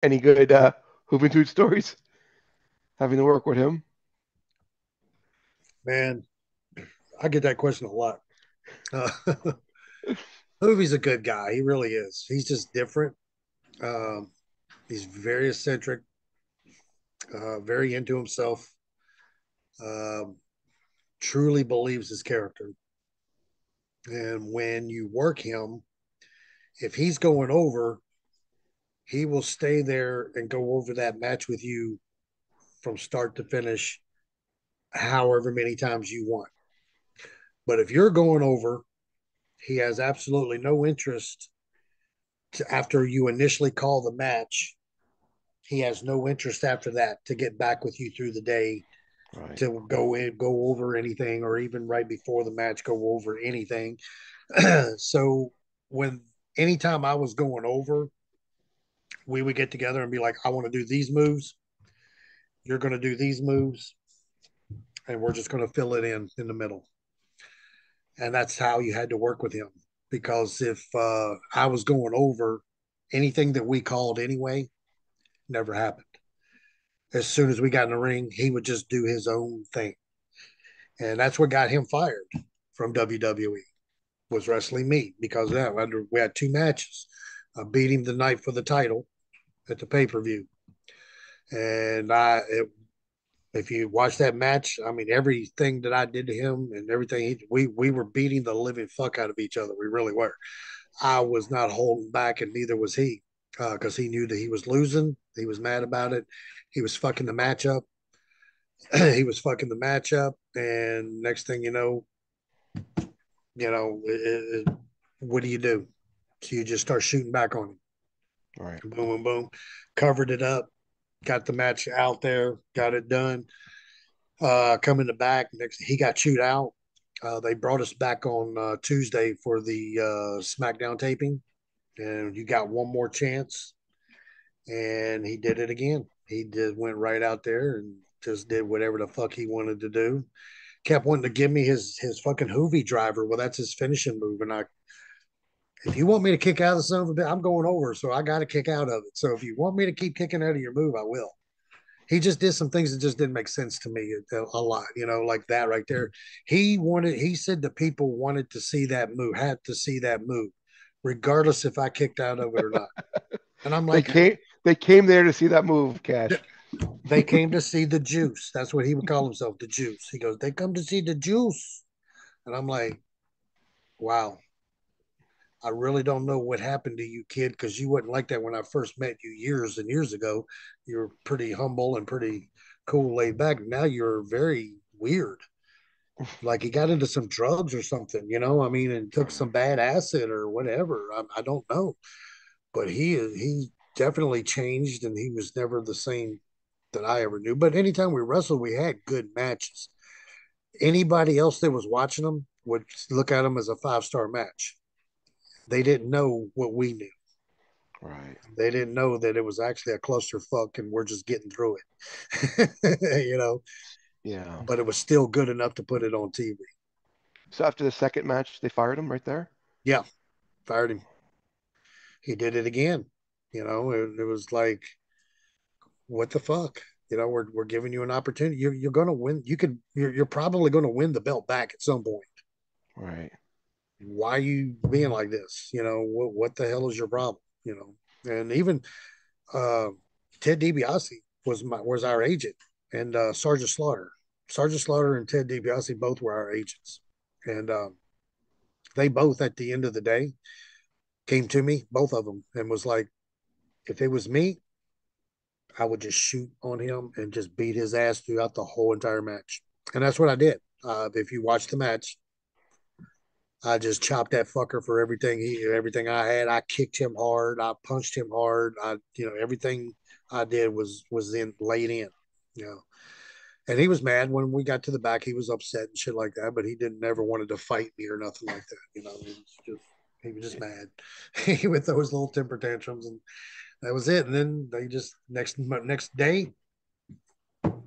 Any good Juventud stories having to work with him? Man, I get that question a lot. Uh, Movie's a good guy. He really is. He's just different. Um, he's very eccentric, very into himself. Um, truly believes his character. And when you work him, if he's going over, he will stay there and go over that match with you from start to finish, however many times you want. But if you're going over, he has absolutely no interest after you initially call the match. He has no interest after that to get back with you through the day Right. to go over anything, or even right before the match, go over anything. So when anytime I was going over, we would get together and be like, I want to do these moves. You're going to do these moves, and we're just going to fill it in the middle. And that's how you had to work with him. Because if I was going over, anything that we called anyway never happened. As soon as we got in the ring, he would just do his own thing. And that's what got him fired from WWE, was wrestling me, because yeah, we had two matches. I beat him the night for the title at the pay-per-view. And if you watch that match, I mean, everything that I did to him and everything, we were beating the living fuck out of each other. We really were. I was not holding back, and neither was he, because he knew that he was losing. He was mad about it. He was fucking the matchup. He was fucking the matchup, and next thing what do you do? So you just start shooting back on him. Right. Boom, boom, boom. Covered it up. Got the match out there. Got it done. Coming to back next, he got chewed out. They brought us back on Tuesday for the SmackDown taping, and you got one more chance. And he did it again. He did went right out there and just did whatever the fuck he wanted to do. Kept wanting to give me his fucking Hoovy driver. Well, that's his finishing move, and I, if you want me to kick out of the son of a bitch, I'm going over, so I got to kick out of it. So if you want me to keep kicking out of your move, I will. He just did some things that just didn't make sense to me a lot, like that right there. He said the people wanted to see that move, had to see that move, regardless if I kicked out of it or not. And I'm They like, came they came there to see that move, Cash. they came to see the juice. That's what he would call himself, the juice. He goes, they come to see the juice. And I'm like, wow, I really don't know what happened to you, kid, because you wasn't like that when I first met you years and years ago. You were pretty humble and pretty cool, laid back. Now you're very weird. Like he got into some drugs or something, I mean, and took some bad acid or whatever. I don't know, but he definitely changed, and he was never the same that I ever knew. But anytime we wrestled, we had good matches. Anybody else that was watching them would look at them as a 5-star match. They didn't know what we knew. Right. They didn't know that it was actually a clusterfuck and we're just getting through it, Yeah. but it was still good enough to put it on TV. So after the second match, they fired him right there. Yeah, fired him. He did it again. It was like, what the fuck? We're giving you an opportunity. You're going to win. You're probably going to win the belt back at some point. Right. Why are you being like this? What the hell is your problem? And even uh, Ted DiBiase was our agent, and Sergeant Slaughter and Ted DiBiase both were our agents, and they both at the end of the day came to me, both of them, and was like, if it was me, I would just shoot on him and just beat his ass throughout the whole entire match, and that's what I did. If you watch the match, I just chopped that fucker for everything I had. I kicked him hard. I punched him hard. Everything I did was in laid in. You know, and he was mad when we got to the back. He was upset and shit like that, but he didn't ever wanted to fight me or nothing like that. He was just mad. He would throw his little temper tantrums, and that was it. And then they just next day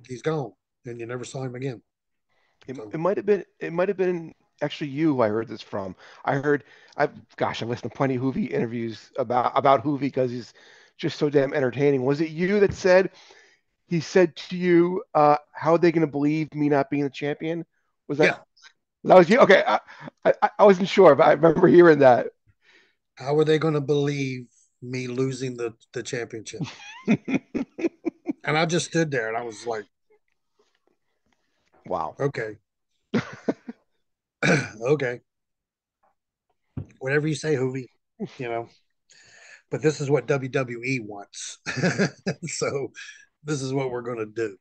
he's gone, and you never saw him again. So It might have been actually you I heard this from. I heard I've listened to plenty of Hoovy interviews about Hoovy because he's just so damn entertaining. Was it you that said he said to you, "How are they going to believe me not being the champion"? Was that Yeah. that was you? Okay, I wasn't sure, but I remember hearing that. How are they going to believe me losing the championship? And I just stood there and I was like, Wow. okay, okay, whatever you say, Juvi, you know. But this is what WWE wants, so this is what we're going to do.